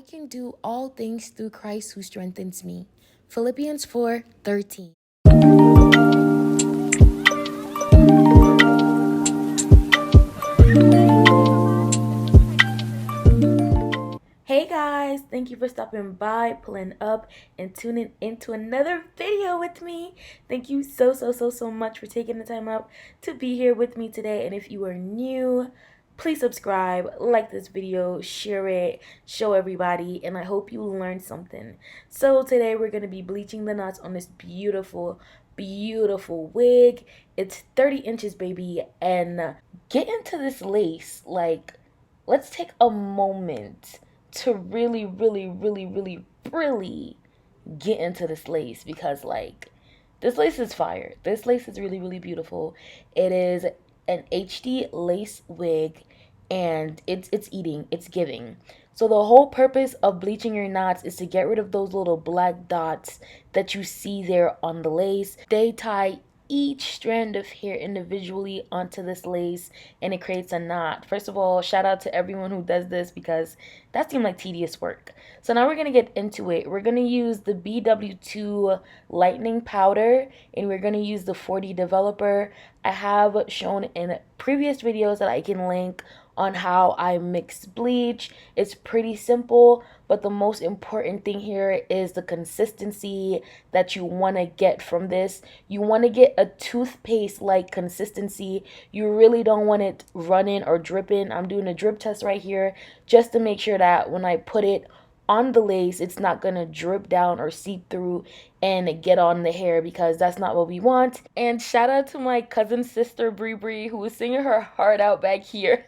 can do all things through Christ who strengthens me. Philippians 4:13. Hey guys, thank you for stopping by, pulling up, and tuning into another video with me. Thank you so much for taking the time out to be here with me today. And if you are new, please subscribe, like this video, share it, show everybody, and I hope you learned something. So today we're going to be bleaching the knots on this beautiful wig. It's 30 inches, baby, and get into this lace. Like, let's take a moment to really get into this lace, because like this lace is fire. This lace is really beautiful. It is an HD lace wig, and it's giving. So the whole purpose of bleaching your knots is to get rid of those little black dots that you see there on the lace. They tie each strand of hair individually onto this lace, and it creates a knot. First of all, shout out to everyone who does this, because that seemed like tedious work. So now we're going to get into it. We're going to use the BW2 lightening powder, and we're going to use the 4D developer. I have shown in previous videos that I can link on how I mix bleach. It's pretty simple, but the most important thing here is the consistency that you want to get from this. You want to get a toothpaste like consistency. You really don't want it running or dripping. I'm doing a drip test right here just to make sure that when I put it on the lace, it's not gonna drip down or seep through and get on the hair, because that's not what we want. And shout out to my cousin sister Bree who is singing her heart out back here.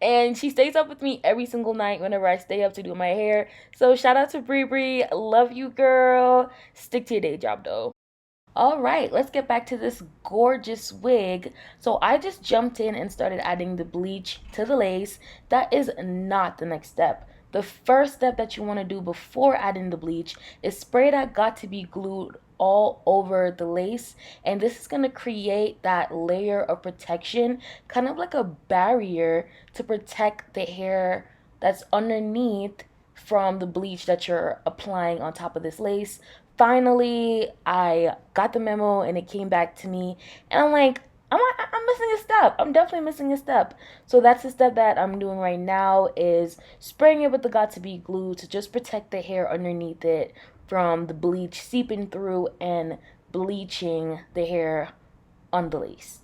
And she stays up with me every single night whenever I stay up to do my hair. So shout out to Bree. Love you, girl. Stick to your day job though. All right, let's get back to this gorgeous wig. So I just jumped in and started adding the bleach to the lace. That is not the next step. The first step that you want to do before adding the bleach is spray that got to be glued all over the lace, and this is going to create that layer of protection, kind of like a barrier to protect the hair that's underneath from the bleach that you're applying on top of this lace. Finally, I got the memo and it came back to me, and I'm like, I'm missing a step. I'm definitely missing a step. So that's the step that I'm doing right now, is spraying it with the got-to-be glue to just protect the hair underneath it from the bleach seeping through and bleaching the hair on the lace.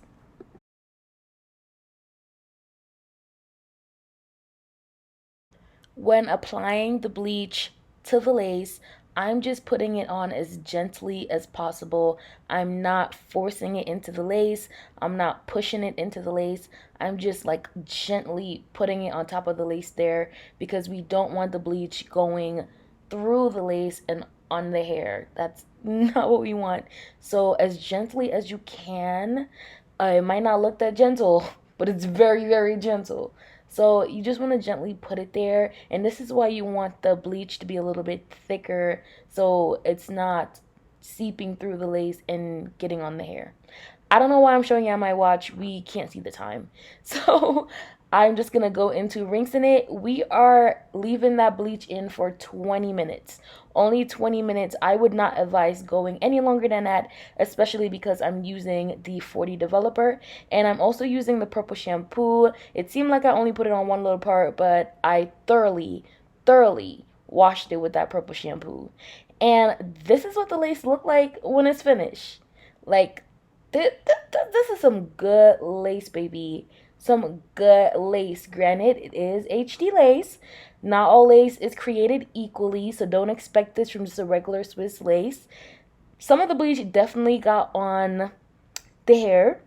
When applying the bleach to the lace, I'm just putting it on as gently as possible. I'm not forcing it into the lace. I'm not pushing it into the lace. I'm just like gently putting it on top of the lace there, because we don't want the bleach going through the lace and on the hair. That's not what we want. So as gently as you can. It might not look that gentle, but it's very gentle. So you just want to gently put it there, and this is why you want the bleach to be a little bit thicker, so it's not seeping through the lace and getting on the hair. I don't know why I'm showing you on my watch. We can't see the time. So I'm just going to go into rinsing it. We are leaving that bleach in for 20 minutes. Only 20 minutes. I would not advise going any longer than that, especially because I'm using the 4D developer, and I'm also using the purple shampoo. It seemed like I only put it on one little part, but I thoroughly washed it with that purple shampoo. And this is what the lace looked like when it's finished. Like, this is some good lace, baby. Some good lace. Granted, it is HD lace. Not all lace is created equally, so don't expect this from just a regular Swiss lace. Some of the bleach definitely got on the hair.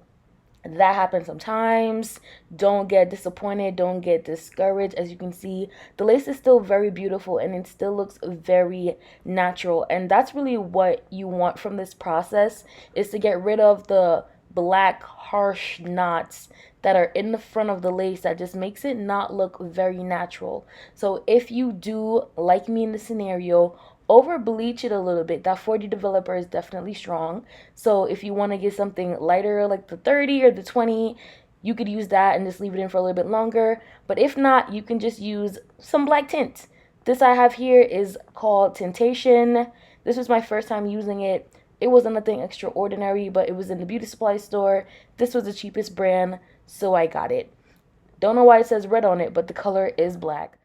That happens sometimes. Don't get disappointed. Don't get discouraged. As you can see, the lace is still very beautiful, and it still looks very natural. And that's really what you want from this process, is to get rid of the black harsh knots that are in the front of the lace that just makes it not look very natural. So if you do, like me in the scenario, over bleach it a little bit, that 4D developer is definitely strong. So if you want to get something lighter like the 30 or the 20, you could use that and just leave it in for a little bit longer. But if not, you can just use some black tint. This I have here is called Temptation. This was my first time using it. It wasn't nothing extraordinary, but it was in the beauty supply store. This was the cheapest brand, so I got it. Don't know why it says red on it, but the color is black.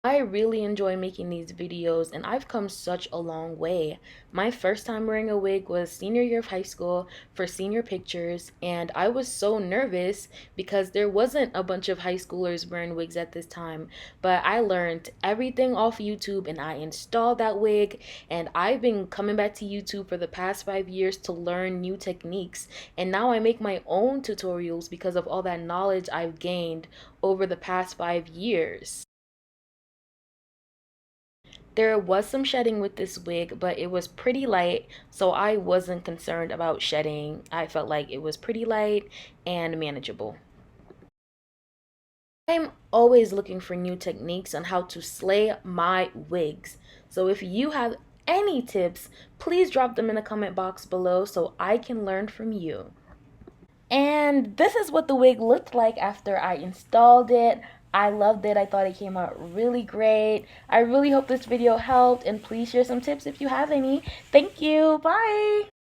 I really enjoy making these videos and I've come such a long way. My first time wearing a wig was senior year of high school for senior pictures, and I was so nervous because there wasn't a bunch of high schoolers wearing wigs at this time. But I learned everything off YouTube and I installed that wig, and I've been coming back to YouTube for the past 5 years to learn new techniques, and now I make my own tutorials because of all that knowledge I've gained over the past 5 years. There was some shedding with this wig, but it was pretty light, so I wasn't concerned about shedding. I felt like it was pretty light and manageable. I'm always looking for new techniques on how to slay my wigs. So if you have any tips, please drop them in the comment box below so I can learn from you. And this is what the wig looked like after I installed it. I loved it. I thought it came out really great. I really hope this video helped, and please share some tips if you have any. Thank you. Bye.